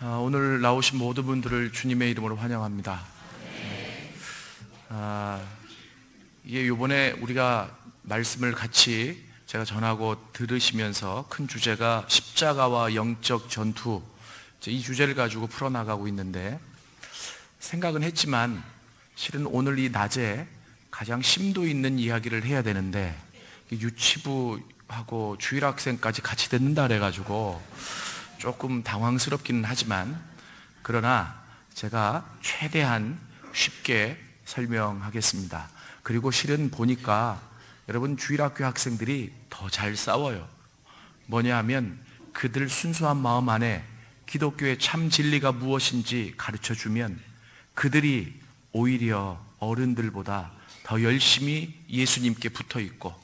오늘 나오신 모든 분들을 주님의 이름으로 환영합니다. 이게 요번에 우리가 말씀을 같이 제가 전하고 들으시면서 큰 주제가 십자가와 영적 전투, 이 주제를 가지고 풀어나가고 있는데, 생각은 했지만 실은 오늘 이 낮에 가장 심도 있는 이야기를 해야 되는데 유치부하고 주일학생까지 같이 듣는다 그래가지고 조금 당황스럽기는 하지만, 그러나 제가 최대한 쉽게 설명하겠습니다. 그리고 실은 보니까 여러분, 주일학교 학생들이 더 잘 싸워요. 뭐냐 하면 그들 순수한 마음 안에 기독교의 참 진리가 무엇인지 가르쳐주면 그들이 오히려 어른들보다 더 열심히 예수님께 붙어 있고,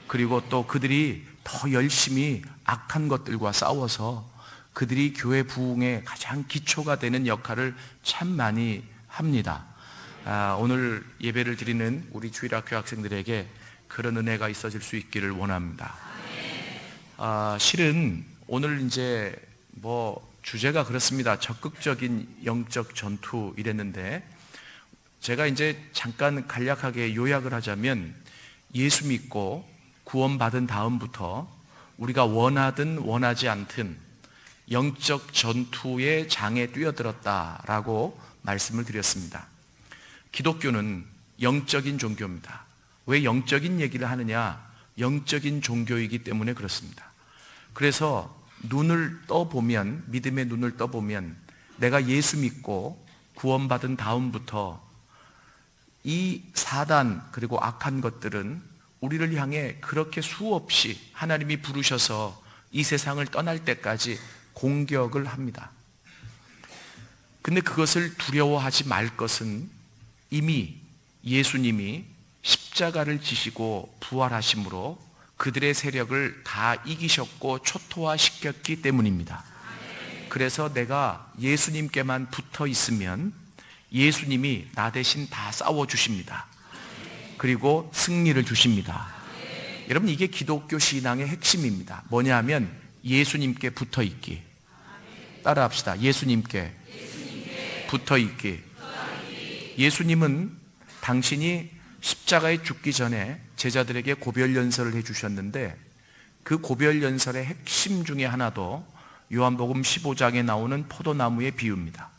그리고 또 그들이 더 열심히 악한 것들과 싸워서 그들이 교회 부흥의 가장 기초가 되는 역할을 참 많이 합니다. 오늘 예배를 드리는 우리 주일학교 학생들에게 그런 은혜가 있어질 수 있기를 원합니다. 실은 오늘 이제 주제가 그렇습니다. 적극적인 영적 전투 이랬는데, 제가 이제 잠깐 간략하게 요약을 하자면, 예수 믿고 구원받은 다음부터 우리가 원하든 원하지 않든 영적 전투의 장에 뛰어들었다라고 말씀을 드렸습니다. 기독교는 영적인 종교입니다. 왜 영적인 얘기를 하느냐? 영적인 종교이기 때문에 그렇습니다. 그래서 눈을 떠보면, 믿음의 눈을 떠보면, 내가 예수 믿고 구원받은 다음부터 이 사단 그리고 악한 것들은 우리를 향해 그렇게 수없이 하나님이 부르셔서 이 세상을 떠날 때까지 공격을 합니다. 근데 그것을 두려워하지 말 것은 이미 예수님이 십자가를 지시고 부활하심으로 그들의 세력을 다 이기셨고 초토화시켰기 때문입니다. 그래서 내가 예수님께만 붙어 있으면 예수님이 나 대신 다 싸워주십니다. 그리고 승리를 주십니다. 여러분, 이게 기독교 신앙의 핵심입니다. 뭐냐 하면 예수님께 붙어 있기. 따라 합시다. 예수님께 붙어 있기. 예수님은 당신이 십자가에 죽기 전에 제자들에게 고별연설을 해주셨는데, 그 고별연설의 핵심 중에 하나도 요한복음 15장에 나오는 포도나무의 비유입니다.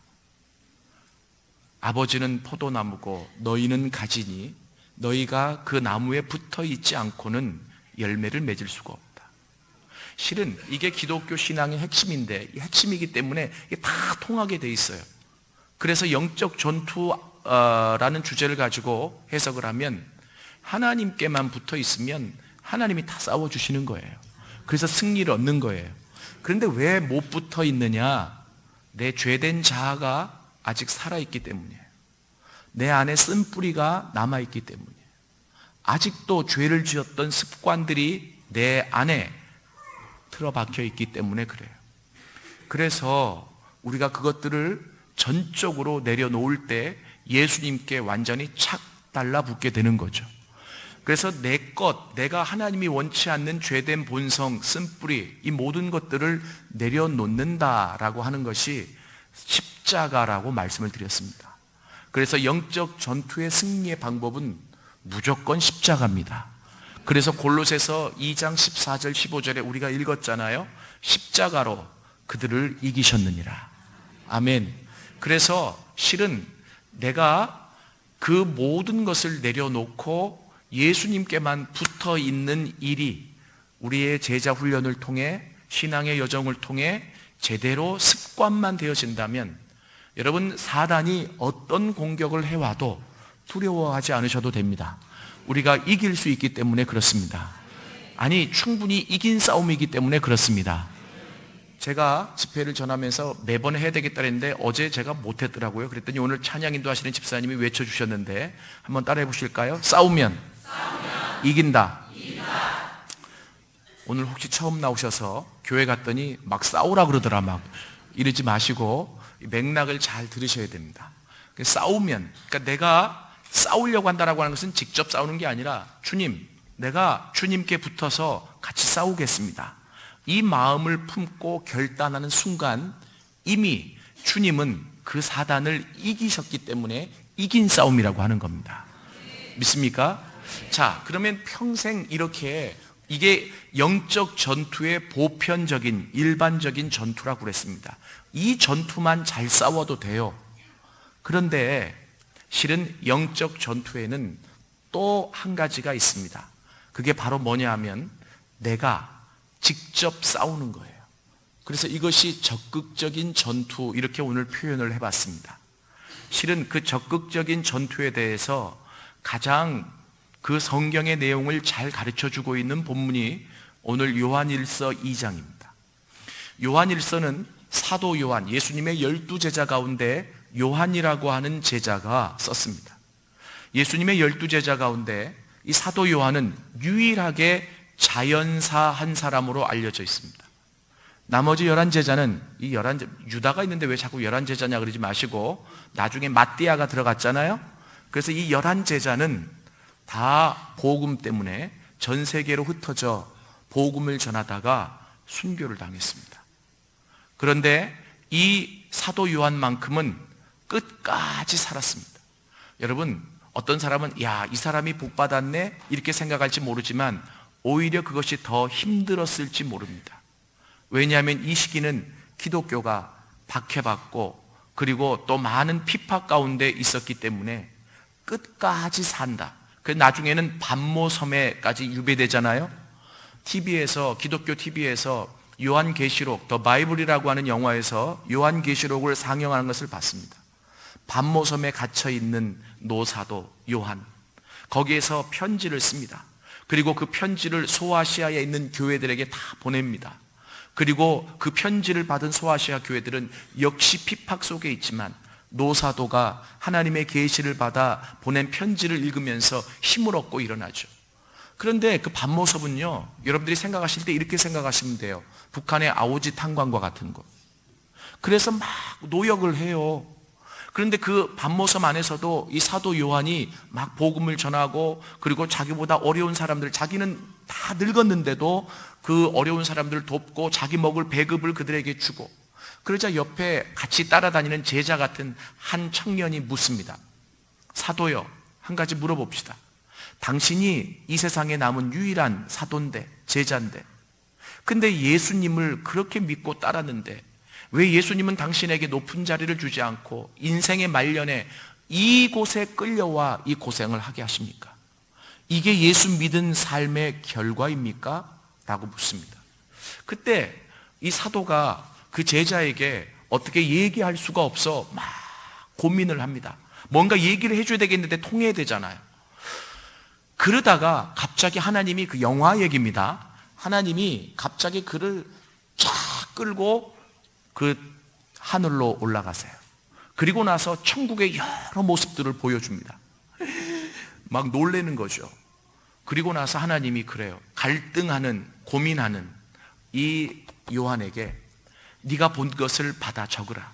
아버지는 포도나무고 너희는 가지니 너희가 그 나무에 붙어 있지 않고는 열매를 맺을 수가 없다. 실은 이게 기독교 신앙의 핵심인데, 핵심이기 때문에 이게 다 통하게 돼 있어요. 그래서 영적 전투라는 주제를 가지고 해석을 하면, 하나님께만 붙어 있으면 하나님이 다 싸워주시는 거예요. 그래서 승리를 얻는 거예요. 그런데 왜 못 붙어 있느냐? 내 죄된 자아가 아직 살아있기 때문이에요. 내 안에 쓴뿌리가 남아있기 때문이에요. 아직도 죄를 지었던 습관들이 내 안에 틀어박혀 있기 때문에 그래요. 그래서 우리가 그것들을 전적으로 내려놓을 때 예수님께 완전히 착 달라붙게 되는 거죠. 그래서 내가 하나님이 원치 않는 죄된 본성, 쓴뿌리, 이 모든 것들을 내려놓는다라고 하는 것이 십자가라고 말씀을 드렸습니다. 그래서 영적 전투의 승리의 방법은 무조건 십자가입니다. 그래서 골로새서 2장 14절 15절에 우리가 읽었잖아요. 십자가로 그들을 이기셨느니라. 아멘. 그래서 실은 내가 그 모든 것을 내려놓고 예수님께만 붙어 있는 일이 우리의 제자 훈련을 통해, 신앙의 여정을 통해 제대로 습관만 되어진다면, 여러분, 사단이 어떤 공격을 해와도 두려워하지 않으셔도 됩니다. 우리가 이길 수 있기 때문에 그렇습니다. 아니, 충분히 이긴 싸움이기 때문에 그렇습니다. 제가 집회를 전하면서 매번 해야 되겠다 했는데 어제 제가 못했더라고요. 그랬더니 오늘 찬양 인도하시는 집사님이 외쳐주셨는데 한번 따라해 보실까요? 싸우면 이긴다. 오늘 혹시 처음 나오셔서 교회 갔더니 막 싸우라 그러더라, 막 이러지 마시고 맥락을 잘 들으셔야 됩니다. 싸우면, 그러니까 내가 싸우려고 한다라고 하는 것은 직접 싸우는 게 아니라, 주님, 내가 주님께 붙어서 같이 싸우겠습니다, 이 마음을 품고 결단하는 순간 이미 주님은 그 사단을 이기셨기 때문에 이긴 싸움이라고 하는 겁니다. 믿습니까? 자, 그러면 평생 이렇게, 이게 영적 전투의 보편적인 일반적인 전투라고 그랬습니다. 이 전투만 잘 싸워도 돼요. 그런데 실은 영적 전투에는 또 한 가지가 있습니다. 그게 바로 뭐냐 하면 내가 직접 싸우는 거예요. 그래서 이것이 적극적인 전투, 이렇게 오늘 표현을 해봤습니다. 실은 그 적극적인 전투에 대해서 가장 그 성경의 내용을 잘 가르쳐주고 있는 본문이 오늘 요한일서 2장입니다. 요한일서는 사도 요한, 예수님의 12제자 가운데 요한이라고 하는 제자가 썼습니다. 예수님의 12제자 가운데 이 사도 요한은 유일하게 자연사 한 사람으로 알려져 있습니다. 나머지 11제자는, 유다가 있는데 왜 자꾸 11제자냐 그러지 마시고, 나중에 마띠아가 들어갔잖아요. 그래서 이 11제자는 다 복음 때문에 전 세계로 흩어져 복음을 전하다가 순교를 당했습니다. 그런데 이 사도 요한만큼은 끝까지 살았습니다. 여러분, 어떤 사람은 야, 이 사람이 복 받았네 이렇게 생각할지 모르지만 오히려 그것이 더 힘들었을지 모릅니다. 왜냐하면 이 시기는 기독교가 박해받고 그리고 또 많은 핍박 가운데 있었기 때문에 끝까지 산다. 그래서 나중에는 반모섬에까지 유배되잖아요. 기독교 TV에서 요한계시록, 더 바이블이라고 하는 영화에서 요한계시록을 상영하는 것을 봤습니다. 반모섬에 갇혀있는 노사도 요한, 거기에서 편지를 씁니다. 그리고 그 편지를 소아시아에 있는 교회들에게 다 보냅니다. 그리고 그 편지를 받은 소아시아 교회들은 역시 핍박 속에 있지만 노사도가 하나님의 계시를 받아 보낸 편지를 읽으면서 힘을 얻고 일어나죠. 그런데 그 반모섬은요, 여러분들이 생각하실 때 이렇게 생각하시면 돼요. 북한의 아오지 탄광과 같은 거. 그래서 막 노역을 해요. 그런데 그 반모섬 안에서도 이 사도 요한이 막 복음을 전하고, 그리고 자기보다 어려운 사람들, 자기는 다 늙었는데도 그 어려운 사람들을 돕고 자기 먹을 배급을 그들에게 주고, 그러자 옆에 같이 따라다니는 제자 같은 한 청년이 묻습니다. 사도요, 한 가지 물어봅시다. 당신이 이 세상에 남은 유일한 사도인데, 제자인데, 근데 예수님을 그렇게 믿고 따랐는데 왜 예수님은 당신에게 높은 자리를 주지 않고 인생의 말년에 이곳에 끌려와 이 고생을 하게 하십니까? 이게 예수 믿은 삶의 결과입니까? 라고 묻습니다. 그때 이 사도가 그 제자에게 어떻게 얘기할 수가 없어 막 고민을 합니다. 뭔가 얘기를 해줘야 되겠는데 통해야 되잖아요. 그러다가 갑자기 하나님이, 그 영화 얘기입니다. 하나님이 갑자기 그를 쫙 끌고 그 하늘로 올라가세요. 그리고 나서 천국의 여러 모습들을 보여줍니다. 막 놀라는 거죠. 그리고 나서 하나님이 그래요. 갈등하는, 고민하는 이 요한에게 네가 본 것을 받아 적으라.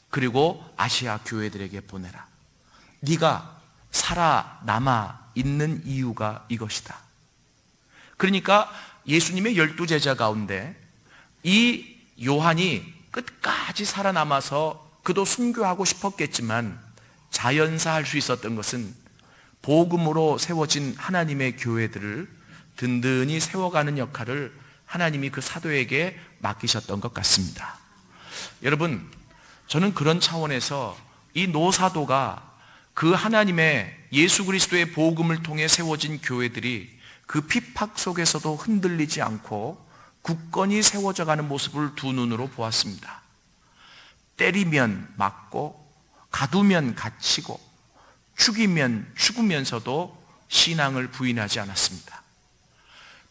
그리고 아시아 교회들에게 보내라. 네가 살아남아 있는 이유가 이것이다. 그러니까 예수님의 12제자 가운데 이 요한이 끝까지 살아남아서 그도 순교하고 싶었겠지만 자연사할 수 있었던 것은 복음으로 세워진 하나님의 교회들을 든든히 세워가는 역할을 하나님이 그 사도에게 맡기셨던 것 같습니다. 여러분, 저는 그런 차원에서 이 노사도가 그 하나님의 예수 그리스도의 복음을 통해 세워진 교회들이 그 핍박 속에서도 흔들리지 않고 굳건히 세워져가는 모습을 두 눈으로 보았습니다. 때리면 맞고, 가두면 갇히고, 죽이면 죽으면서도 신앙을 부인하지 않았습니다.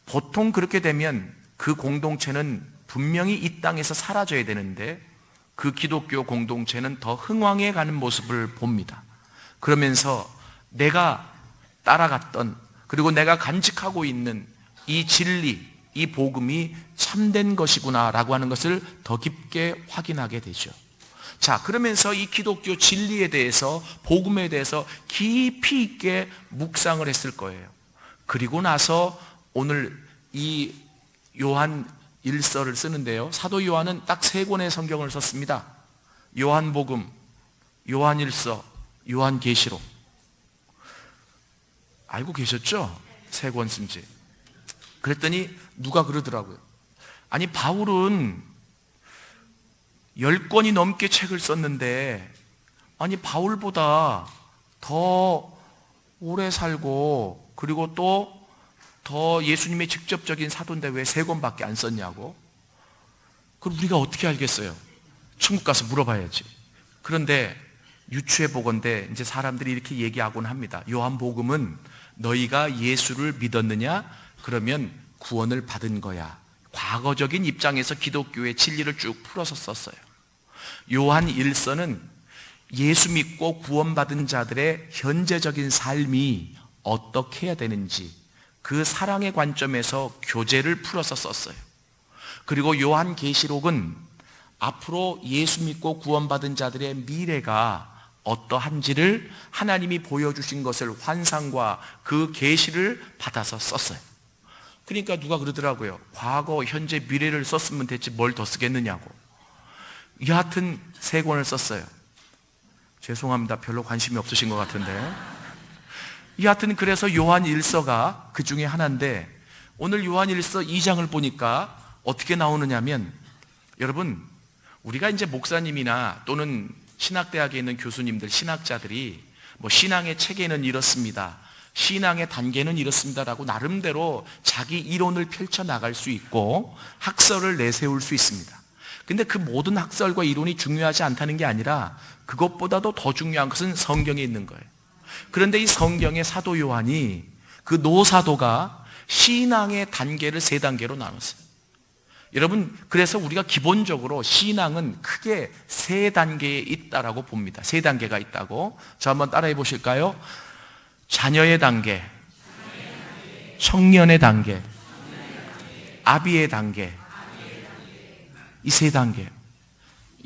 보통 그렇게 되면 그 공동체는 분명히 이 땅에서 사라져야 되는데 그 기독교 공동체는 더 흥왕해 가는 모습을 봅니다. 그러면서 내가 따라갔던, 그리고 내가 간직하고 있는 이 진리, 이 복음이 참된 것이구나 라고 하는 것을 더 깊게 확인하게 되죠. 자, 그러면서 이 기독교 진리에 대해서, 복음에 대해서 깊이 있게 묵상을 했을 거예요. 그리고 나서 오늘 이 요한 일서를 쓰는데요, 사도 요한은 딱 3권의 성경을 썼습니다. 요한복음, 요한일서, 요한계시록. 알고 계셨죠? 세 권 쓴지. 그랬더니 누가 그러더라고요. 아니, 바울은 10권이 넘게 책을 썼는데, 아니, 바울보다 더 오래 살고, 그리고 또 더 예수님의 직접적인 사도인데 왜 3권밖에 안 썼냐고. 그럼 우리가 어떻게 알겠어요? 천국 가서 물어봐야지. 그런데 유추해 보건대 이제 사람들이 이렇게 얘기하곤 합니다. 요한복음은 너희가 예수를 믿었느냐? 그러면 구원을 받은 거야. 과거적인 입장에서 기독교의 진리를 쭉 풀어서 썼어요. 요한 1서는 예수 믿고 구원받은 자들의 현재적인 삶이 어떻게 해야 되는지 그 사랑의 관점에서 교제를 풀어서 썼어요. 그리고 요한 계시록은 앞으로 예수 믿고 구원받은 자들의 미래가 어떠한지를 하나님이 보여주신 것을 환상과 그 계시를 받아서 썼어요. 그러니까 누가 그러더라고요. 과거, 현재, 미래를 썼으면 됐지 뭘 더 쓰겠느냐고. 여하튼 3권을 썼어요. 죄송합니다. 별로 관심이 없으신 것 같은데. 여하튼 그래서 요한 1서가 그 중에 하나인데, 오늘 요한 1서 2장을 보니까 어떻게 나오느냐면, 여러분, 우리가 이제 목사님이나 또는 신학대학에 있는 교수님들, 신학자들이 뭐 신앙의 체계는 이렇습니다, 신앙의 단계는 이렇습니다라고 나름대로 자기 이론을 펼쳐나갈 수 있고 학설을 내세울 수 있습니다. 근데 그 모든 학설과 이론이 중요하지 않다는 게 아니라 그것보다도 더 중요한 것은 성경에 있는 거예요. 그런데 이 성경의 사도 요한이 그 노사도가 신앙의 단계를 3단계로 나눴어요. 여러분, 그래서 우리가 기본적으로 신앙은 크게 3단계에 있다라고 봅니다. 3단계가 있다고. 저 한번 따라해 보실까요? 자녀의 단계, 청년의 단계, 아비의 단계. 이 3단계.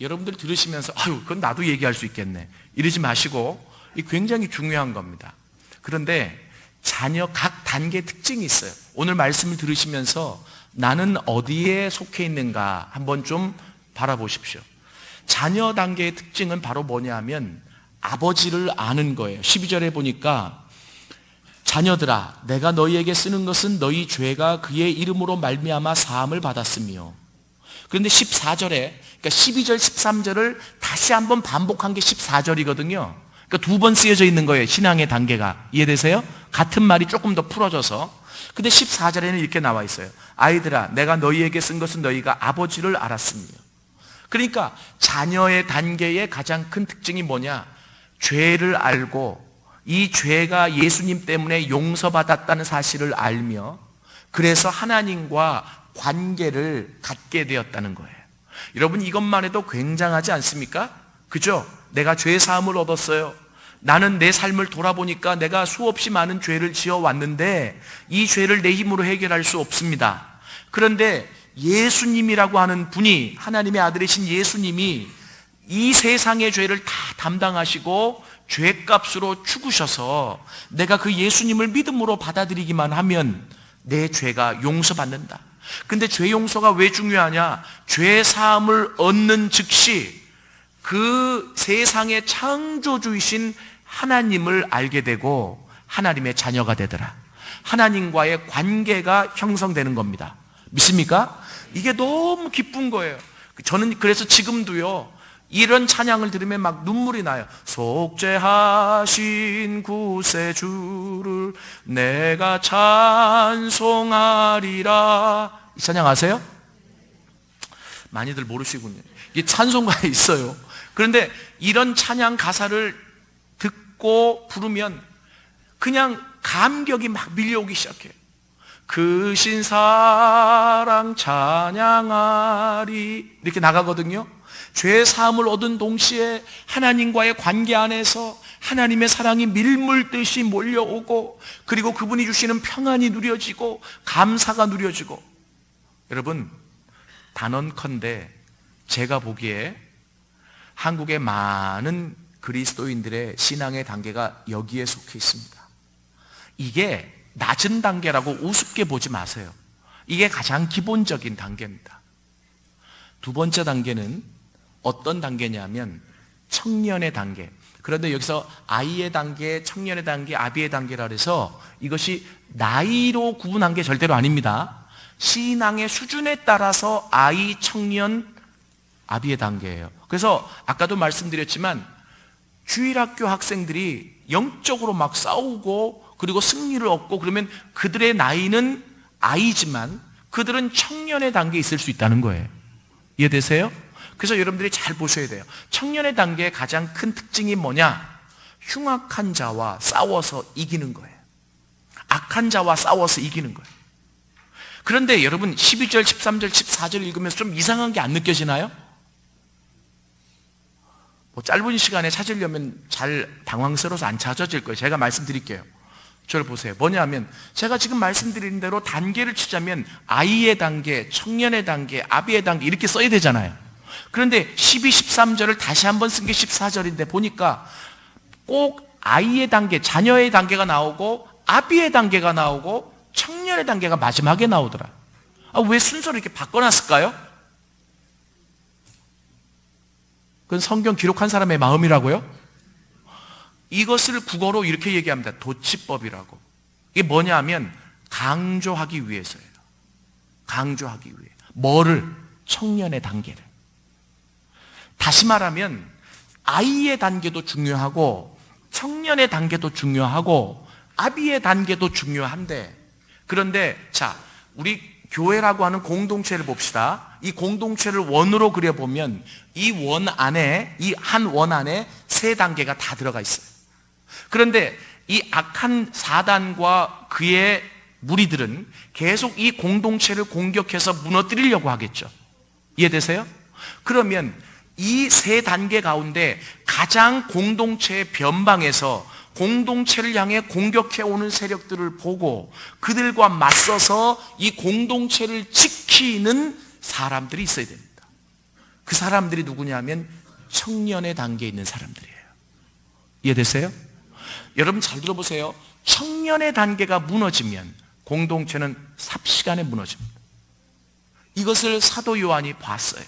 여러분들 들으시면서 아유, 그건 나도 얘기할 수 있겠네 이러지 마시고, 이 굉장히 중요한 겁니다. 그런데 자녀 각 단계의 특징이 있어요. 오늘 말씀을 들으시면서 나는 어디에 속해 있는가 한번 좀 바라보십시오. 자녀 단계의 특징은 바로 뭐냐 하면 아버지를 아는 거예요. 12절에 보니까 자녀들아, 내가 너희에게 쓰는 것은 너희 죄가 그의 이름으로 말미암아 사함을 받았으며. 그런데 14절에, 그러니까 12절, 13절을 다시 한번 반복한 게 14절이거든요. 그러니까 2번 쓰여져 있는 거예요. 신앙의 단계가. 이해되세요? 같은 말이 조금 더 풀어져서. 근데 14절에는 이렇게 나와 있어요. 아이들아, 내가 너희에게 쓴 것은 너희가 아버지를 알았으며. 그러니까 자녀의 단계의 가장 큰 특징이 뭐냐? 죄를 알고 이 죄가 예수님 때문에 용서받았다는 사실을 알며, 그래서 하나님과 관계를 갖게 되었다는 거예요. 여러분, 이것만 해도 굉장하지 않습니까? 그죠? 내가 죄 사함을 얻었어요. 나는 내 삶을 돌아보니까 내가 수없이 많은 죄를 지어왔는데 이 죄를 내 힘으로 해결할 수 없습니다. 그런데 예수님이라고 하는 분이, 하나님의 아들이신 예수님이 이 세상의 죄를 다 담당하시고 죄값으로 죽으셔서 내가 그 예수님을 믿음으로 받아들이기만 하면 내 죄가 용서받는다. 근데 죄 용서가 왜 중요하냐? 죄 사함을 얻는 즉시 그 세상의 창조주이신 하나님을 알게 되고 하나님의 자녀가 되더라. 하나님과의 관계가 형성되는 겁니다. 믿습니까? 이게 너무 기쁜 거예요. 저는 그래서 지금도요, 이런 찬양을 들으면 막 눈물이 나요. 속죄하신 구세주를 내가 찬송하리라. 이 찬양 아세요? 많이들 모르시군요. 이게 찬송가에 있어요. 그런데 이런 찬양 가사를 듣고 부르면 그냥 감격이 막 밀려오기 시작해요. 그 신사랑 찬양하리 이렇게 나가거든요. 죄 사함을 얻은 동시에 하나님과의 관계 안에서 하나님의 사랑이 밀물듯이 몰려오고, 그리고 그분이 주시는 평안이 누려지고 감사가 누려지고. 여러분, 단언컨대 제가 보기에 한국의 많은 그리스도인들의 신앙의 단계가 여기에 속해 있습니다. 이게 낮은 단계라고 우습게 보지 마세요. 이게 가장 기본적인 단계입니다. 2번째 단계는 어떤 단계냐면 청년의 단계. 그런데 여기서 아이의 단계, 청년의 단계, 아비의 단계라 해서 이것이 나이로 구분한 게 절대로 아닙니다. 신앙의 수준에 따라서 아이, 청년, 아비의 단계예요. 그래서 아까도 말씀드렸지만 주일학교 학생들이 영적으로 막 싸우고 그리고 승리를 얻고 그러면 그들의 나이는 아이지만 그들은 청년의 단계에 있을 수 있다는 거예요. 이해되세요? 그래서 여러분들이 잘 보셔야 돼요. 청년의 단계의 가장 큰 특징이 뭐냐? 흉악한 자와 싸워서 이기는 거예요. 악한 자와 싸워서 이기는 거예요. 그런데 여러분 12절, 13절, 14절 읽으면서 좀 이상한 게 안 느껴지나요? 뭐 짧은 시간에 찾으려면 잘 당황스러워서 안 찾아질 거예요. 제가 말씀드릴게요. 저를 보세요. 뭐냐면 제가 지금 말씀드린 대로 단계를 치자면 아이의 단계, 청년의 단계, 아비의 단계 이렇게 써야 되잖아요. 그런데 12, 13절을 다시 한번 쓴 게 14절인데 보니까 꼭 아이의 단계, 자녀의 단계가 나오고 아비의 단계가 나오고 청년의 단계가 마지막에 나오더라. 왜 순서를 이렇게 바꿔놨을까요? 그건 성경 기록한 사람의 마음이라고요? 이것을 국어로 이렇게 얘기합니다. 도치법이라고. 이게 뭐냐 하면 강조하기 위해서예요. 강조하기 위해. 뭐를? 청년의 단계를. 다시 말하면 아이의 단계도 중요하고 청년의 단계도 중요하고 아비의 단계도 중요한데 그런데 자, 우리 교회라고 하는 공동체를 봅시다. 이 공동체를 원으로 그려보면 이 원 안에, 이 한 원 안에 세 단계가 다 들어가 있어요. 그런데 이 악한 사단과 그의 무리들은 계속 이 공동체를 공격해서 무너뜨리려고 하겠죠. 이해되세요? 그러면 이 세 단계 가운데 가장 공동체의 변방에서 공동체를 향해 공격해오는 세력들을 보고 그들과 맞서서 이 공동체를 지키는 사람들이 있어야 됩니다. 그 사람들이 누구냐면 청년의 단계에 있는 사람들이에요. 이해되세요? 여러분 잘 들어보세요. 청년의 단계가 무너지면 공동체는 삽시간에 무너집니다. 이것을 사도 요한이 봤어요.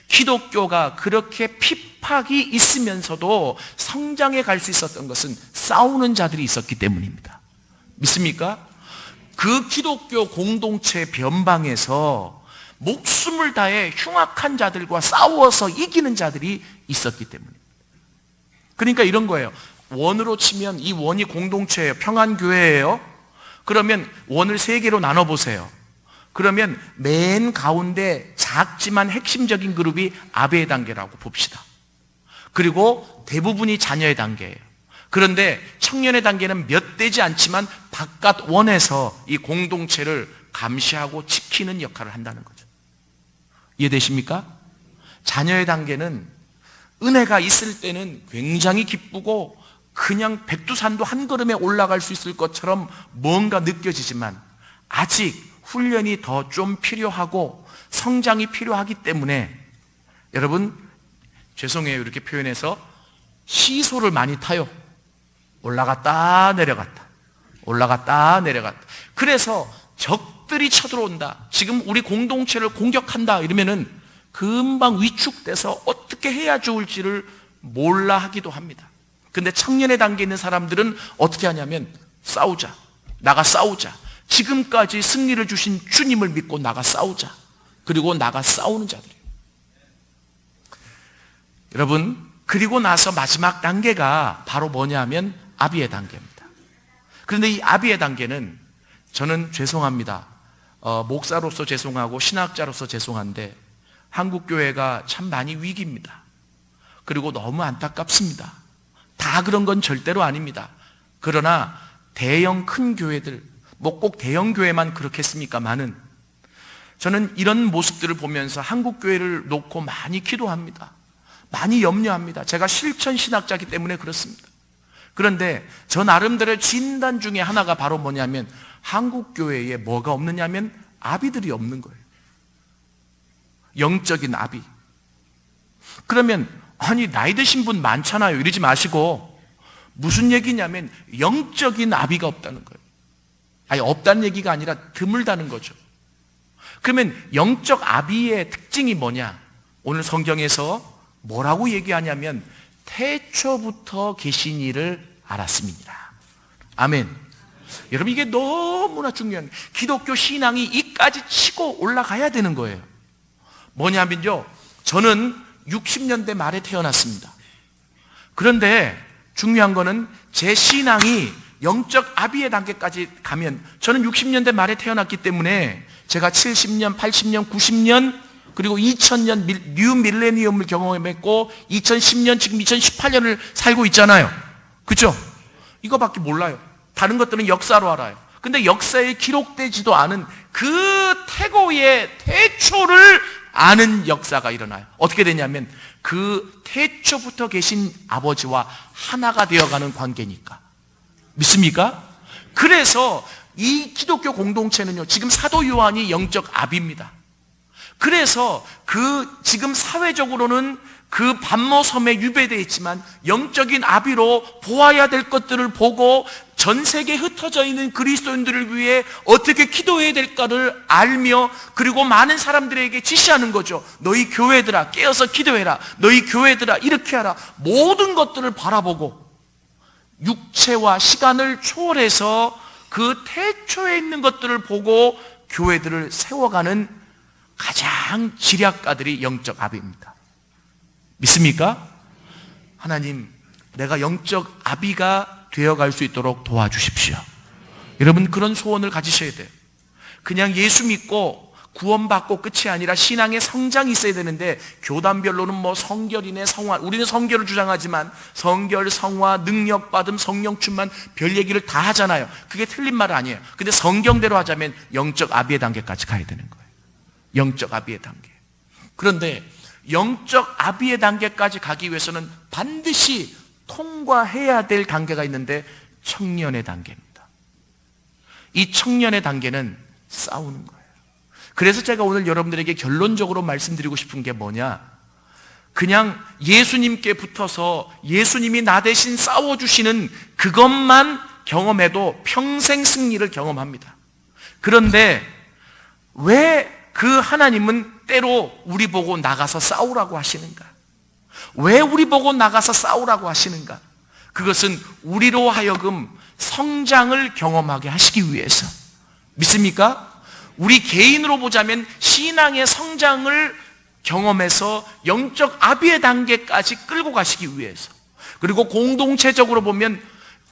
기독교가 그렇게 핍박이 있으면서도 성장해 갈 수 있었던 것은 싸우는 자들이 있었기 때문입니다. 믿습니까? 그 기독교 공동체 변방에서 목숨을 다해 흉악한 자들과 싸워서 이기는 자들이 있었기 때문입니다. 그러니까 이런 거예요. 원으로 치면 이 원이 공동체예요. 평안교회예요. 그러면 원을 세 개로 나눠보세요. 그러면 맨 가운데 작지만 핵심적인 그룹이 아비의 단계라고 봅시다. 그리고 대부분이 자녀의 단계예요. 그런데 청년의 단계는 몇 되지 않지만 바깥 원에서 이 공동체를 감시하고 지키는 역할을 한다는 거죠. 이해되십니까? 자녀의 단계는 은혜가 있을 때는 굉장히 기쁘고 그냥 백두산도 한 걸음에 올라갈 수 있을 것처럼 뭔가 느껴지지만 아직 훈련이 더 좀 필요하고 성장이 필요하기 때문에 여러분 죄송해요 이렇게 표현해서 시소를 많이 타요. 올라갔다 내려갔다 올라갔다 내려갔다. 그래서 적들이 쳐들어온다, 지금 우리 공동체를 공격한다 이러면은 금방 위축돼서 어떻게 해야 좋을지를 몰라 하기도 합니다. 근데 청년의 단계에 있는 사람들은 어떻게 하냐면 싸우자, 나가 싸우자, 지금까지 승리를 주신 주님을 믿고 나가 싸우자. 그리고 나가 싸우는 자들이에요. 여러분, 그리고 나서 마지막 단계가 바로 뭐냐면 아비의 단계입니다. 그런데 이 아비의 단계는 저는 죄송합니다. 목사로서 죄송하고 신학자로서 죄송한데 한국교회가 참 많이 위기입니다. 그리고 너무 안타깝습니다. 다 그런 건 절대로 아닙니다. 그러나 대형 큰 교회들, 뭐 꼭 대형 교회만 그렇겠습니까마는 저는 이런 모습들을 보면서 한국 교회를 놓고 많이 기도합니다. 많이 염려합니다. 제가 실천 신학자이기 때문에 그렇습니다. 그런데 저 나름대로의 진단 중에 하나가 바로 뭐냐면 한국 교회에 뭐가 없느냐면 아비들이 없는 거예요. 영적인 아비. 그러면 아니 나이 드신 분 많잖아요 이러지 마시고 무슨 얘기냐면 영적인 아비가 없다는 거예요. 아니 없다는 얘기가 아니라 드물다는 거죠. 그러면 영적 아비의 특징이 뭐냐? 오늘 성경에서 뭐라고 얘기하냐면 태초부터 계신 이를 알았습니다. 아멘. 여러분, 이게 너무나 중요한 거예요. 기독교 신앙이 이까지 치고 올라가야 되는 거예요. 뭐냐면요, 저는 60년대 말에 태어났습니다. 그런데 중요한 거는 제 신앙이 영적 아비의 단계까지 가면, 저는 60년대 말에 태어났기 때문에 제가 70년, 80년, 90년 그리고 2000년 뉴 밀레니엄을 경험했고 2010년, 지금 2018년을 살고 있잖아요. 그렇죠? 이거밖에 몰라요. 다른 것들은 역사로 알아요. 근데 역사에 기록되지도 않은 그 태고의 태초를 아는 역사가 일어나요. 어떻게 되냐면 그 태초부터 계신 아버지와 하나가 되어가는 관계니까. 믿습니까? 그래서 이 기독교 공동체는요, 지금 사도 요한이 영적 아비입니다. 그래서 지금 사회적으로는 그 반모섬에 유배되어 있지만 영적인 아비로 보아야 될 것들을 보고 전 세계에 흩어져 있는 그리스도인들을 위해 어떻게 기도해야 될까를 알며, 그리고 많은 사람들에게 지시하는 거죠. 너희 교회들아 깨어서 기도해라. 너희 교회들아 이렇게 하라. 모든 것들을 바라보고 육체와 시간을 초월해서 그 태초에 있는 것들을 보고 교회들을 세워가는 가장 지략가들이 영적 아비입니다. 믿습니까? 하나님, 내가 영적 아비가 되어갈 수 있도록 도와주십시오. 여러분, 그런 소원을 가지셔야 돼요. 그냥 예수 믿고 구원받고 끝이 아니라 신앙의 성장이 있어야 되는데, 교단별로는 뭐 성결이네, 성화, 우리는 성결을 주장하지만 성결, 성화, 능력받음, 성령 충만 별 얘기를 다 하잖아요. 그게 틀린 말 아니에요. 근데 성경대로 하자면 영적 아비의 단계까지 가야 되는 거예요. 영적 아비의 단계. 그런데 영적 아비의 단계까지 가기 위해서는 반드시 통과해야 될 단계가 있는데 청년의 단계입니다. 이 청년의 단계는 싸우는 거예요. 그래서 제가 오늘 여러분들에게 결론적으로 말씀드리고 싶은 게 뭐냐, 그냥 예수님께 붙어서 예수님이 나 대신 싸워주시는 그것만 경험해도 평생 승리를 경험합니다. 그런데 왜 그 하나님은 때로 우리 보고 나가서 싸우라고 하시는가? 왜 우리 보고 나가서 싸우라고 하시는가? 그것은 우리로 하여금 성장을 경험하게 하시기 위해서. 믿습니까? 우리 개인으로 보자면 신앙의 성장을 경험해서 영적 아비의 단계까지 끌고 가시기 위해서. 그리고 공동체적으로 보면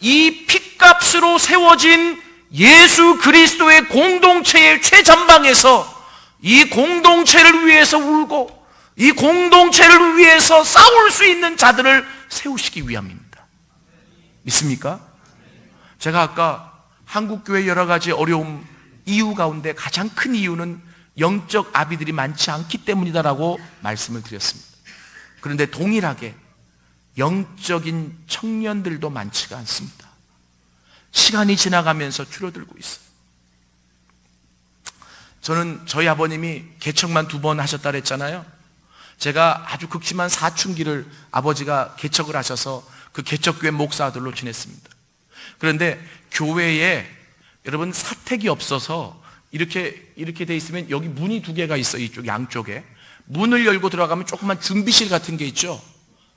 이 핏값으로 세워진 예수 그리스도의 공동체의 최전방에서 이 공동체를 위해서 울고 이 공동체를 위해서 싸울 수 있는 자들을 세우시기 위함입니다. 믿습니까? 제가 아까 한국교회 여러 가지 어려움 이유 가운데 가장 큰 이유는 영적 아비들이 많지 않기 때문이다라고 말씀을 드렸습니다. 그런데 동일하게 영적인 청년들도 많지가 않습니다. 시간이 지나가면서 줄어들고 있어요. 저는 저희 아버님이 개척만 2번 하셨다 그랬잖아요. 제가 아주 극심한 사춘기를 아버지가 개척을 하셔서 그 개척교회 목사들로 지냈습니다. 그런데 교회에 여러분 사택이 없어서 이렇게 돼 있으면 여기 문이 2개가 있어요. 이쪽 양쪽에 문을 열고 들어가면 조그만 준비실 같은 게 있죠.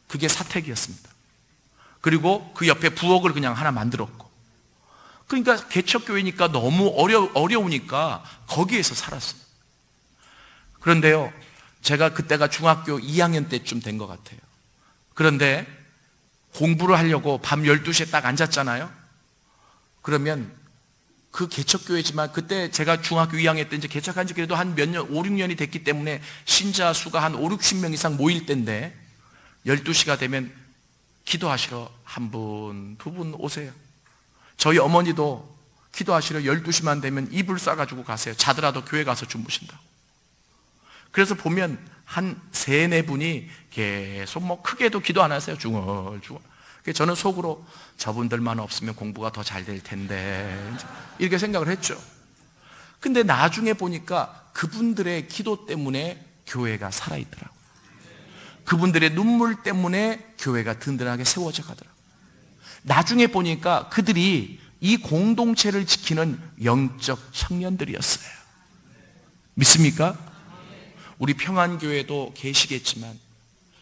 그게 사택이었습니다. 그리고 그 옆에 부엌을 그냥 하나 만들었고, 그러니까 개척교회니까 너무 어려우니까 거기에서 살았어요. 그런데요, 제가 그때가 중학교 2학년 때쯤 된 것 같아요. 그런데 공부를 하려고 밤 12시에 딱 앉았잖아요. 그러면 그 개척교회지만 그때 제가 중학교 2학년 때 이제 개척한 지 그래도 한 몇 년, 5, 6년이 됐기 때문에 신자 수가 한 5, 60명 이상 모일 때인데 12시가 되면 기도하시러 한 분, 2분 오세요. 저희 어머니도 기도하시러 12시만 되면 이불 싸가지고 가세요. 자더라도 교회 가서 주무신다고. 그래서 보면 한 3, 4분이 계속 뭐 크게도 기도 안 하세요. 중얼중얼. 저는 속으로 저분들만 없으면 공부가 더 잘 될 텐데 이렇게 생각을 했죠. 근데 나중에 보니까 그분들의 기도 때문에 교회가 살아있더라고요. 그분들의 눈물 때문에 교회가 든든하게 세워져 가더라고요. 나중에 보니까 그들이 이 공동체를 지키는 영적 청년들이었어요. 믿습니까? 우리 평안교회도 계시겠지만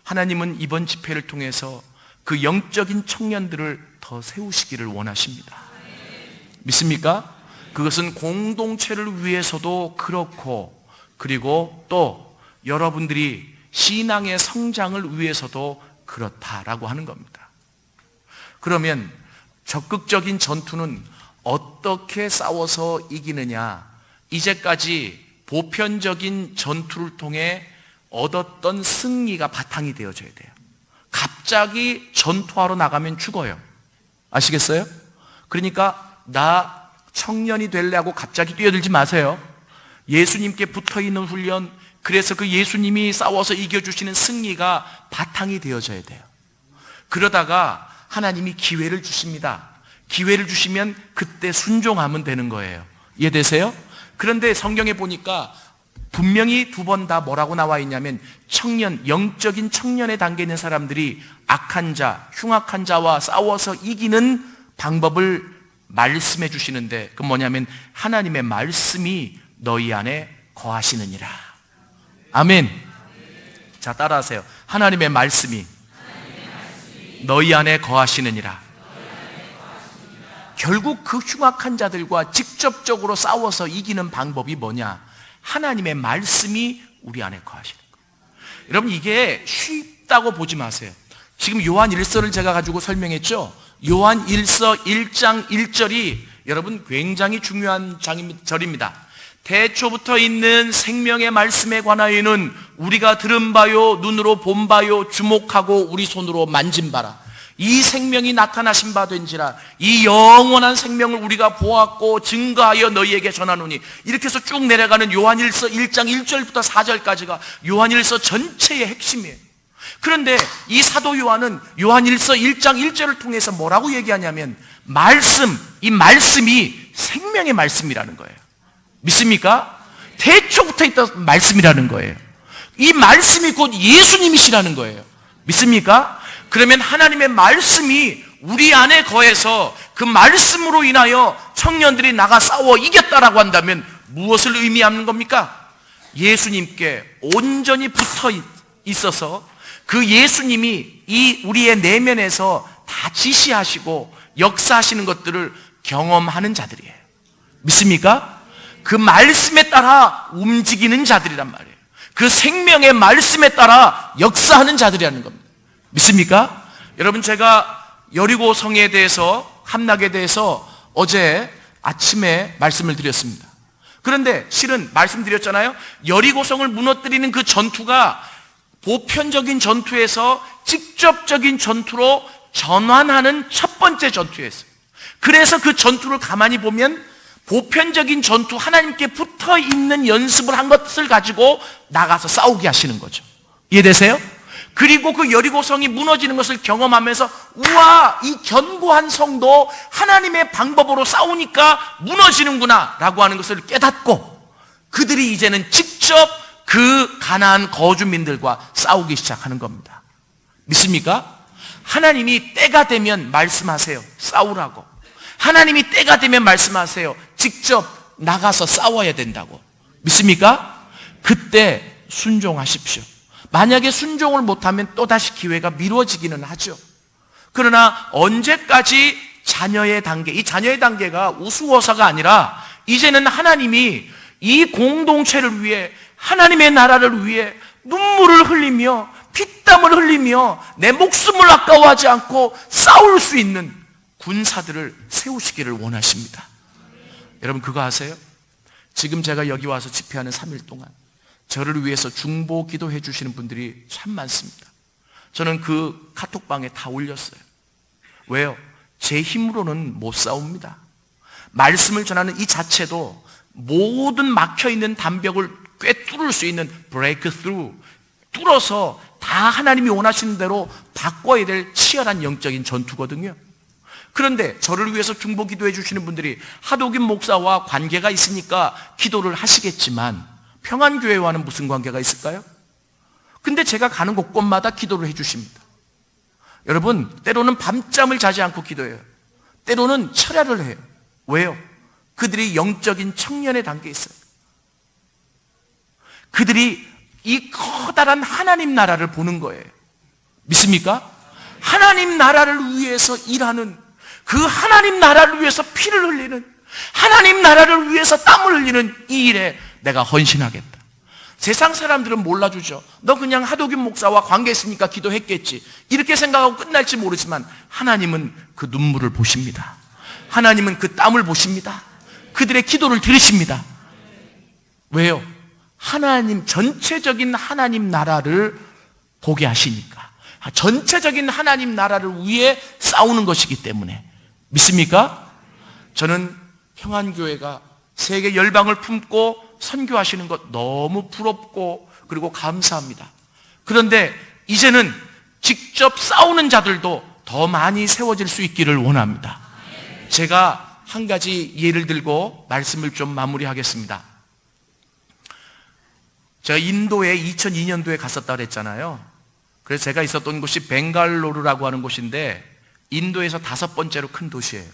하나님은 이번 집회를 통해서 그 영적인 청년들을 더 세우시기를 원하십니다. 믿습니까? 그것은 공동체를 위해서도 그렇고, 그리고 또 여러분들이 신앙의 성장을 위해서도 그렇다라고 하는 겁니다. 그러면 적극적인 전투는 어떻게 싸워서 이기느냐? 이제까지 보편적인 전투를 통해 얻었던 승리가 바탕이 되어져야 돼요. 갑자기 전투하러 나가면 죽어요. 아시겠어요? 그러니까 나 청년이 되려고 갑자기 뛰어들지 마세요. 예수님께 붙어있는 훈련, 그래서 그 예수님이 싸워서 이겨주시는 승리가 바탕이 되어져야 돼요. 그러다가 하나님이 기회를 주십니다. 기회를 주시면 그때 순종하면 되는 거예요. 이해되세요? 그런데 성경에 보니까 분명히 두 번 다 뭐라고 나와 있냐면 청년, 영적인 청년의 단계에 있는 사람들이 악한 자, 흉악한 자와 싸워서 이기는 방법을 말씀해 주시는데, 그건 뭐냐면 하나님의 말씀이 너희 안에 거하시느니라. 아멘. 자, 따라하세요. 하나님의 말씀이 너희 안에 거하시느니라. 결국 그 흉악한 자들과 직접적으로 싸워서 이기는 방법이 뭐냐? 하나님의 말씀이 우리 안에 거하시는 거예요. 여러분, 이게 쉽다고 보지 마세요. 지금 요한 1서를 제가 가지고 설명했죠. 요한 1서 1장 1절이 여러분 굉장히 중요한 절입니다. 태초부터 있는 생명의 말씀에 관하여는 우리가 들은 바요, 눈으로 본 바요, 주목하고 우리 손으로 만진 바라. 이 생명이 나타나신 바 된지라. 이 영원한 생명을 우리가 보았고 증거하여 너희에게 전하노니. 이렇게 해서 쭉 내려가는 요한일서 1장 1절부터 4절까지가 요한일서 전체의 핵심이에요. 그런데 이 사도 요한은 요한일서 1장 1절을 통해서 뭐라고 얘기하냐면 말씀, 이 말씀이 생명의 말씀이라는 거예요. 믿습니까? 태초부터 있던 말씀이라는 거예요. 이 말씀이 곧 예수님이시라는 거예요. 믿습니까? 그러면 하나님의 말씀이 우리 안에 거해서 그 말씀으로 인하여 청년들이 나가 싸워 이겼다라고 한다면 무엇을 의미하는 겁니까? 예수님께 온전히 붙어 있어서 그 예수님이 이 우리의 내면에서 다 지시하시고 역사하시는 것들을 경험하는 자들이에요. 믿습니까? 그 말씀에 따라 움직이는 자들이란 말이에요. 그 생명의 말씀에 따라 역사하는 자들이라는 겁니다. 믿습니까? 여러분, 제가 여리고 성에 대해서, 함락에 대해서 어제 아침에 말씀을 드렸습니다. 그런데 실은 말씀드렸잖아요. 여리고 성을 무너뜨리는 그 전투가 보편적인 전투에서 직접적인 전투로 전환하는 첫 번째 전투였어요. 그래서 그 전투를 가만히 보면 보편적인 전투, 하나님께 붙어 있는 연습을 한 것을 가지고 나가서 싸우게 하시는 거죠. 이해되세요? 그리고 그 여리고성이 무너지는 것을 경험하면서 우와, 이 견고한 성도 하나님의 방법으로 싸우니까 무너지는구나 라고 하는 것을 깨닫고 그들이 이제는 직접 그 가나안 거주민들과 싸우기 시작하는 겁니다. 믿습니까? 하나님이 때가 되면 말씀하세요. 싸우라고. 하나님이 때가 되면 말씀하세요. 직접 나가서 싸워야 된다고. 믿습니까? 그때 순종하십시오. 만약에 순종을 못하면 또다시 기회가 미뤄지기는 하죠. 그러나 언제까지 자녀의 단계, 이 자녀의 단계가 우스워서가 아니라 이제는 하나님이 이 공동체를 위해, 하나님의 나라를 위해 눈물을 흘리며 피땀을 흘리며 내 목숨을 아까워하지 않고 싸울 수 있는 군사들을 세우시기를 원하십니다. 여러분, 그거 아세요? 지금 제가 여기 와서 집회하는 3일 동안 저를 위해서 중보 기도해 주시는 분들이 참 많습니다. 저는 그 카톡방에 다 올렸어요. 왜요? 제 힘으로는 못 싸웁니다. 말씀을 전하는 이 자체도 모든 막혀있는 담벽을 꿰뚫을 수 있는 breakthrough, 뚫어서 다 하나님이 원하시는 대로 바꿔야 될 치열한 영적인 전투거든요. 그런데 저를 위해서 중보 기도해 주시는 분들이 하도김 목사와 관계가 있으니까 기도를 하시겠지만 평안교회와는 무슨 관계가 있을까요? 근데 제가 가는 곳곳마다 기도를 해 주십니다. 여러분, 때로는 밤잠을 자지 않고 기도해요. 때로는 철야를 해요. 왜요? 그들이 영적인 청년의 단계에 있어요. 그들이 이 커다란 하나님 나라를 보는 거예요. 믿습니까? 하나님 나라를 위해서 일하는, 그 하나님 나라를 위해서 피를 흘리는, 하나님 나라를 위해서 땀을 흘리는 이 일에 내가 헌신하겠다. 세상 사람들은 몰라주죠. 너 그냥 하도균 목사와 관계했으니까 기도했겠지, 이렇게 생각하고 끝날지 모르지만 하나님은 그 눈물을 보십니다. 하나님은 그 땀을 보십니다. 그들의 기도를 들으십니다. 왜요? 하나님, 전체적인 하나님 나라를 보게 하시니까. 전체적인 하나님 나라를 위해 싸우는 것이기 때문에. 믿습니까? 저는 평안교회가 세계 열방을 품고 선교하시는 것 너무 부럽고 그리고 감사합니다. 그런데 이제는 직접 싸우는 자들도 더 많이 세워질 수 있기를 원합니다. 제가 한 가지 예를 들고 말씀을 좀 마무리하겠습니다. 제가 인도에 2002년도에 갔었다 그랬잖아요. 그래서 제가 있었던 곳이 벵갈로르라고 하는 곳인데 인도에서 5번째로 큰 도시예요.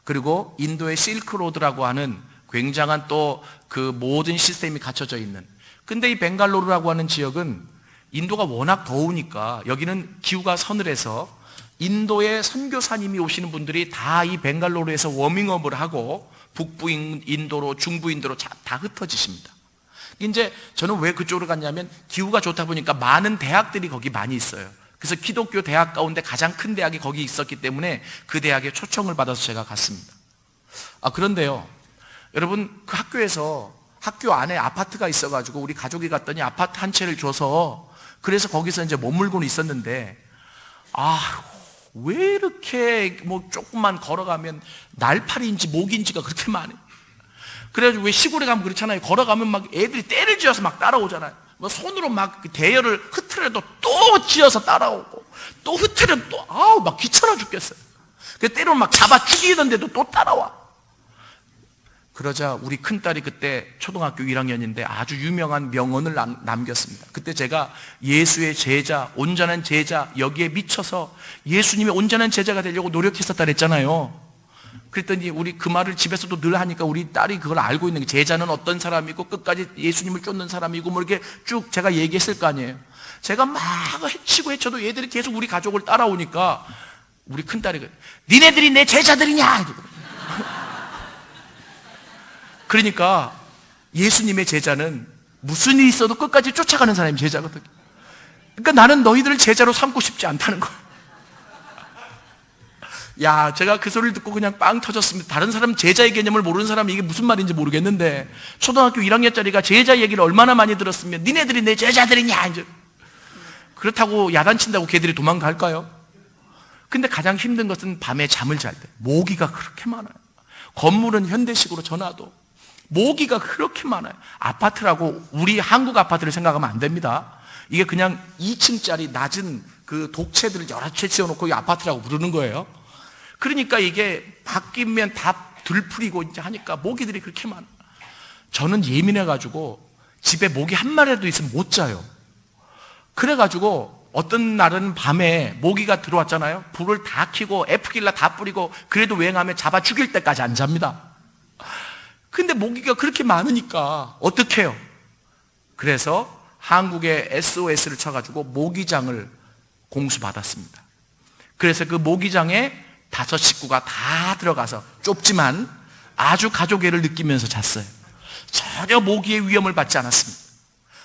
그리고 인도의 실크로드라고 하는 굉장한 또 그 모든 시스템이 갖춰져 있는, 근데 이 벵갈로르라고 하는 지역은 인도가 워낙 더우니까 여기는 기후가 서늘해서 인도의 선교사님이 오시는 분들이 다 이 벵갈로르에서 워밍업을 하고 북부 인도로, 중부 인도로 다 흩어지십니다. 이제 저는 왜 그쪽으로 갔냐면 기후가 좋다 보니까 많은 대학들이 거기 많이 있어요. 그래서 기독교 대학 가운데 가장 큰 대학이 거기 있었기 때문에 그 대학에 초청을 받아서 제가 갔습니다. 그런데요, 여러분, 그 학교에서 학교 안에 아파트가 있어가지고 우리 가족이 갔더니 아파트 한 채를 줘서, 그래서 거기서 이제 머물고는 있었는데, 왜 이렇게 뭐 조금만 걸어가면 날파리인지 모기인지가 그렇게 많아요. 그래가지고 왜 시골에 가면 그렇잖아요. 걸어가면 막 애들이 때를 지어서 막 따라오잖아요. 뭐 손으로 막 대열을 흐트려도 또 지어서 따라오고, 또 흐트려도 또 막 귀찮아 죽겠어요. 그래서 때로는 막 잡아 죽이던데도 또 따라와. 그러자 우리 큰딸이 그때 초등학교 1학년인데 아주 유명한 명언을 남겼습니다. 그때 제가 예수의 제자, 온전한 제자, 여기에 미쳐서 예수님의 온전한 제자가 되려고 노력했었다 그랬잖아요. 그랬더니 우리 그 말을 집에서도 늘 하니까 우리 딸이 그걸 알고 있는 게, 제자는 어떤 사람이고 끝까지 예수님을 쫓는 사람이고 뭐 이렇게 쭉 제가 얘기했을 거 아니에요. 제가 막 해치고 해쳐도 얘들이 계속 우리 가족을 따라오니까 우리 큰딸이 니네들이 내 제자들이냐? 그러니까 예수님의 제자는 무슨 일이 있어도 끝까지 쫓아가는 사람이 제자거든요. 그러니까 나는 너희들을 제자로 삼고 싶지 않다는 거예요. 야, 제가 그 소리를 듣고 그냥 빵 터졌습니다. 다른 사람 제자의 개념을 모르는 사람이 이게 무슨 말인지 모르겠는데, 초등학교 1학년짜리가 제자 얘기를 얼마나 많이 들었으면 니네들이 내 제자들이냐 이제. 그렇다고 야단친다고 걔들이 도망갈까요? 근데 가장 힘든 것은 밤에 잠을 잘 때 모기가 그렇게 많아요. 건물은 현대식으로 전화도 모기가 그렇게 많아요. 아파트라고 우리 한국 아파트를 생각하면 안 됩니다. 이게 그냥 2층짜리 낮은 그 독채들을 여러 채 지어놓고 이 아파트라고 부르는 거예요. 그러니까 이게 바뀌면 다 들풀이고 이제 하니까 모기들이 그렇게 많아요. 저는 예민해가지고 집에 모기 한 마리라도 있으면 못 자요. 그래가지고 어떤 날은 밤에 모기가 들어왔잖아요. 불을 다 켜고 F킬러 다 뿌리고 그래도 웽하면 잡아 죽일 때까지 안 잡니다. 근데 모기가 그렇게 많으니까 어떡해요? 그래서 한국에 SOS를 쳐가지고 모기장을 공수받았습니다. 그래서 그 모기장에 5 식구가 다 들어가서 좁지만 아주 가족애를 느끼면서 잤어요. 전혀 모기의 위험을 받지 않았습니다.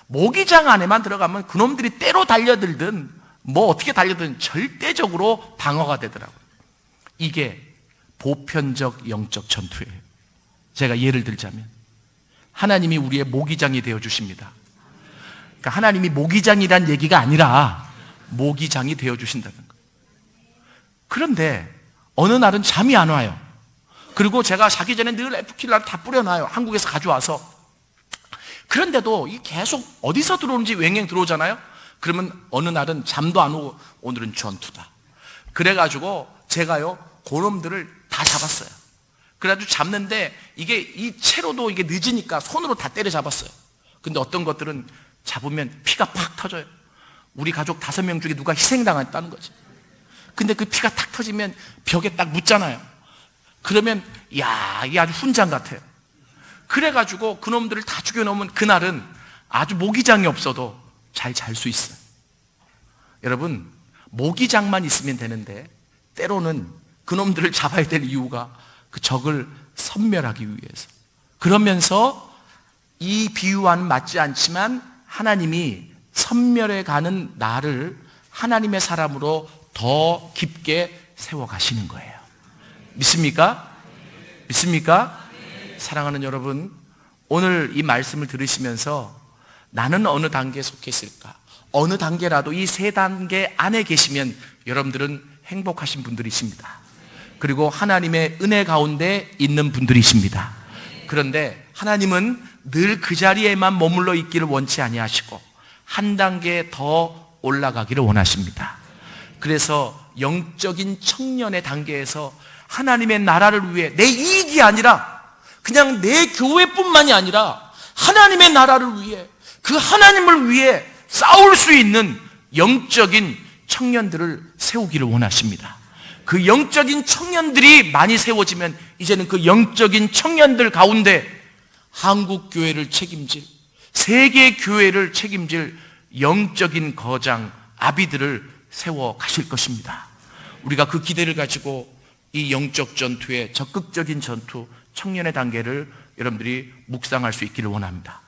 모기장 안에만 들어가면 그놈들이 때로 달려들든 뭐 어떻게 달려든 절대적으로 방어가 되더라고요. 이게 보편적 영적 전투예요. 제가 예를 들자면 하나님이 우리의 모기장이 되어주십니다. 그러니까 하나님이 모기장이란 얘기가 아니라 모기장이 되어주신다는 거예요. 그런데 어느 날은 잠이 안 와요. 그리고 제가 자기 전에 늘 F킬러를 다 뿌려놔요. 한국에서 가져와서. 그런데도 계속 어디서 들어오는지 웽웽 들어오잖아요. 그러면 어느 날은 잠도 안 오고 오늘은 전투다. 그래가지고 제가요 그놈들을 다 잡았어요. 그래가지고 잡는데 이게 이 채로도 이게 늦으니까 손으로 다 때려 잡았어요. 근데 어떤 것들은 잡으면 피가 팍 터져요. 우리 가족 5명 중에 누가 희생당했다는 거지. 근데 그 피가 탁 터지면 벽에 딱 묻잖아요. 그러면 야, 이게 아주 훈장 같아요. 그래가지고 그놈들을 다 죽여놓으면 그날은 아주 모기장이 없어도 잘 잘 수 있어요. 여러분, 모기장만 있으면 되는데 때로는 그놈들을 잡아야 될 이유가 그 적을 섬멸하기 위해서. 그러면서 이 비유와는 맞지 않지만 하나님이 섬멸해 가는 나를 하나님의 사람으로 더 깊게 세워가시는 거예요. 믿습니까? 믿습니까? 사랑하는 여러분, 오늘 이 말씀을 들으시면서 나는 어느 단계에 속해 있을까? 어느 단계라도 이 세 단계 안에 계시면 여러분들은 행복하신 분들이십니다. 그리고 하나님의 은혜 가운데 있는 분들이십니다. 그런데 하나님은 늘 그 자리에만 머물러 있기를 원치 아니하시고 한 단계 더 올라가기를 원하십니다. 그래서 영적인 청년의 단계에서 하나님의 나라를 위해 내 이익이 아니라 그냥 내 교회뿐만이 아니라 하나님의 나라를 위해 그 하나님을 위해 싸울 수 있는 영적인 청년들을 세우기를 원하십니다. 그 영적인 청년들이 많이 세워지면 이제는 그 영적인 청년들 가운데 한국 교회를 책임질, 세계 교회를 책임질 영적인 거장 아비들을 세워 가실 것입니다. 우리가 그 기대를 가지고 이 영적 전투의 적극적인 전투, 청년의 단계를 여러분들이 묵상할 수 있기를 원합니다.